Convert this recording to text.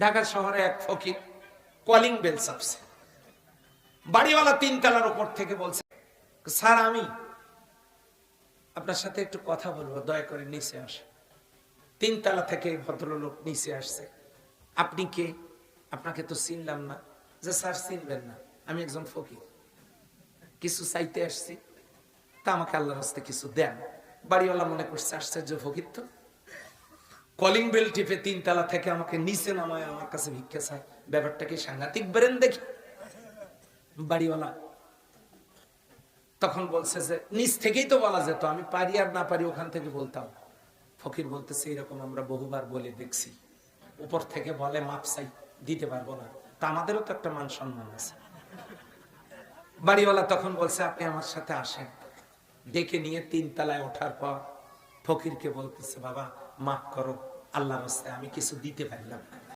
ঢাকা শহরে এক ফকির calling bell চাপছে। বাড়িওয়ালা 3 তলার উপর থেকে বলছে, স্যার আমি আপনার সাথে একটু কথা বলবো, দয়া করে নিচে আসেন। 3 তলা থেকে ভদ্রলোক নিচে আসছে। আপনি কে? আপনাকে তো চিনলাম না। যে স্যার চিনবেন না, আমি একজন ফকির, কিছু চাইতে আসছি, তা আমাকে আল্লাহর রাস্তায় কিছু দেন। বাড়িওয়ালা মনে করছে আশ্চর্য ফকির তো, কলিং বেল টিপে 3 তলা থেকে আমাকে নিচে নামায় আমার কাছে ভিক্ষা চায়, ব্যাপারটা কি সাংঘাতিক বেরেন দেখি। বাড়িওয়ালা তখন বলছে যে নিচ থেকেই তো বলা যেত, আমি পারি আর না পারি ওখান থেকে বলতাম। ফকির বলতেছে এরকম আমরা বহুবার বলে দেখছি, উপর থেকে বলে মাপ চাই, দিতে পারবো না, তা আমাদেরও তো একটা মান সম্মান আছে। বাড়িওয়ালা তখন বলছে আপনি আমার সাথে আসেন। ডেকে নিয়ে 3 তলায় ওঠার পর ফকিরকে বলতেছে বাবা মাফ করো, আল্লাহর রাস্তায় আমি কিছু দিতে পারলাম না।